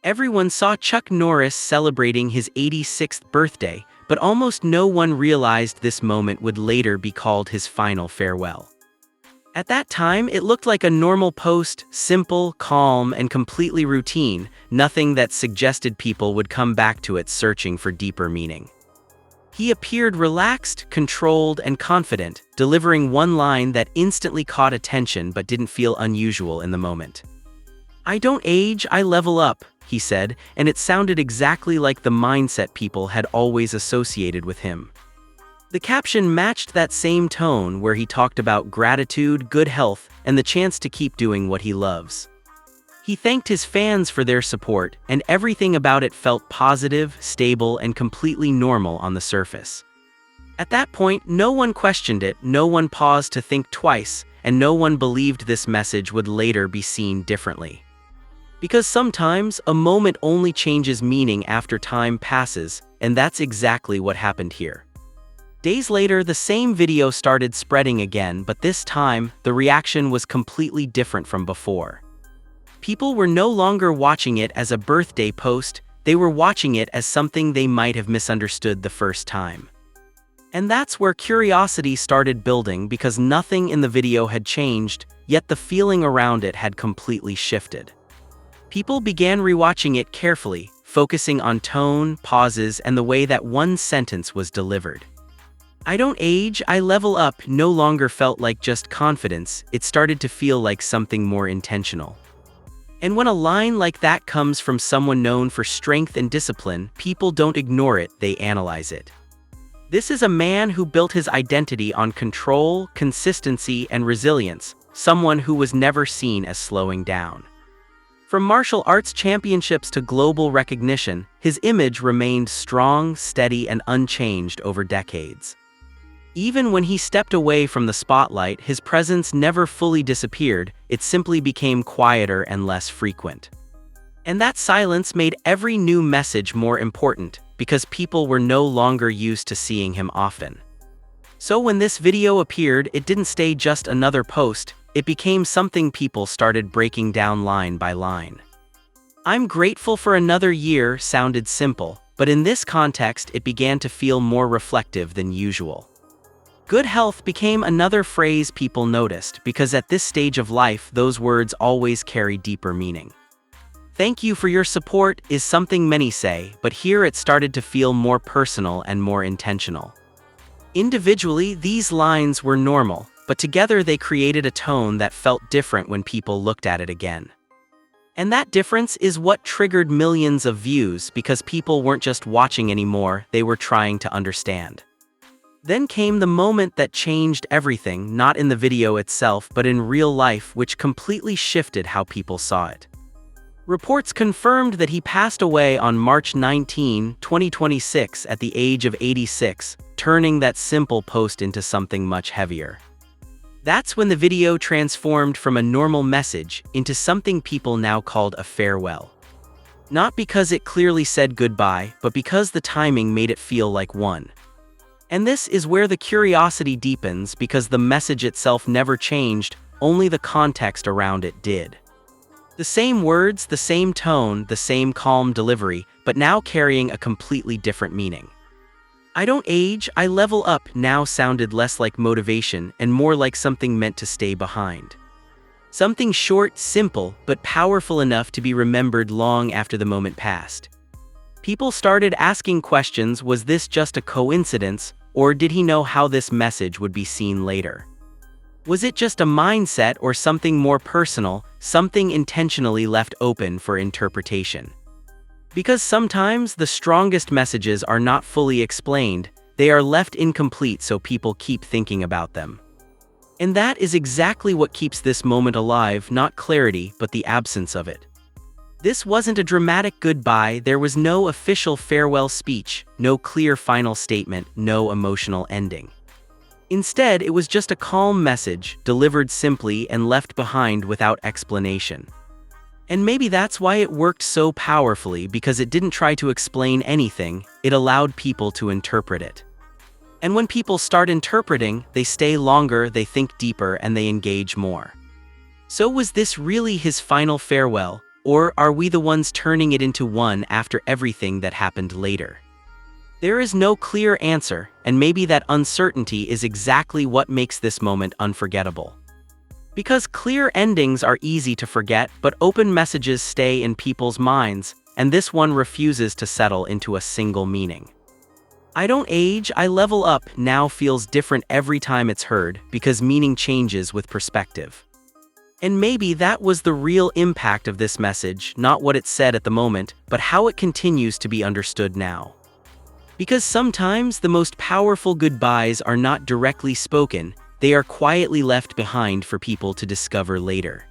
Everyone saw Chuck Norris celebrating his 86th birthday, but almost no one realized this moment would later be called his final farewell. At that time, it looked like a normal post, simple, calm, and completely routine, nothing that suggested people would come back to it searching for deeper meaning. He appeared relaxed, controlled, and confident, delivering one line that instantly caught attention but didn't feel unusual in the moment. "I don't age, I level up," he said, and it sounded exactly like the mindset people had always associated with him. The caption matched that same tone where he talked about gratitude, good health, and the chance to keep doing what he loves. He thanked his fans for their support, and everything about it felt positive, stable, and completely normal on the surface. At that point, no one questioned it, no one paused to think twice, and no one believed this message would later be seen differently. Because sometimes, a moment only changes meaning after time passes, and that's exactly what happened here. Days later, the same video started spreading again, but this time, the reaction was completely different from before. People were no longer watching it as a birthday post, they were watching it as something they might have misunderstood the first time. And that's where curiosity started building, because nothing in the video had changed, yet the feeling around it had completely shifted. People began rewatching it carefully, focusing on tone, pauses, and the way that one sentence was delivered. "I don't age, I level up" no longer felt like just confidence, it started to feel like something more intentional. And when a line like that comes from someone known for strength and discipline, people don't ignore it, they analyze it. This is a man who built his identity on control, consistency, and resilience, someone who was never seen as slowing down. From martial arts championships to global recognition, his image remained strong, steady, and unchanged over decades. Even when he stepped away from the spotlight, his presence never fully disappeared, it simply became quieter and less frequent. And that silence made every new message more important, because people were no longer used to seeing him often. So when this video appeared, it didn't stay just another post, it became something people started breaking down line by line. "I'm grateful for another year" sounded simple, but in this context it began to feel more reflective than usual. "Good health" became another phrase people noticed, because at this stage of life those words always carry deeper meaning. "Thank you for your support" is something many say, but here it started to feel more personal and more intentional. Individually, these lines were normal, but together they created a tone that felt different when people looked at it again. And that difference is what triggered millions of views, because people weren't just watching anymore, they were trying to understand. Then came the moment that changed everything, not in the video itself but in real life, which completely shifted how people saw it. Reports confirmed that he passed away on March 19, 2026 at the age of 86, turning that simple post into something much heavier. That's when the video transformed from a normal message into something people now called a farewell. Not because it clearly said goodbye, but because the timing made it feel like one. And this is where the curiosity deepens, because the message itself never changed, only the context around it did. The same words, the same tone, the same calm delivery, but now carrying a completely different meaning. "I don't age, I level up" now sounded less like motivation and more like something meant to stay behind. Something short, simple, but powerful enough to be remembered long after the moment passed. People started asking questions: was this just a coincidence, or did he know how this message would be seen later? Was it just a mindset or something more personal, something intentionally left open for interpretation? Because sometimes the strongest messages are not fully explained, they are left incomplete so people keep thinking about them. And that is exactly what keeps this moment alive, not clarity, but the absence of it. This wasn't a dramatic goodbye, there was no official farewell speech, no clear final statement, no emotional ending. Instead, it was just a calm message, delivered simply and left behind without explanation. And maybe that's why it worked so powerfully, because it didn't try to explain anything, it allowed people to interpret it. And when people start interpreting, they stay longer, they think deeper, and they engage more. So was this really his final farewell, Or are we the ones turning it into one after everything that happened later? There is no clear answer, and maybe that uncertainty is exactly what makes this moment unforgettable. Because clear endings are easy to forget, but open messages stay in people's minds, and this one refuses to settle into a single meaning. "I don't age, I level up" now feels different every time it's heard, because meaning changes with perspective. And maybe that was the real impact of this message, not what it said at the moment, but how it continues to be understood now. Because sometimes the most powerful goodbyes are not directly spoken, they are quietly left behind for people to discover later.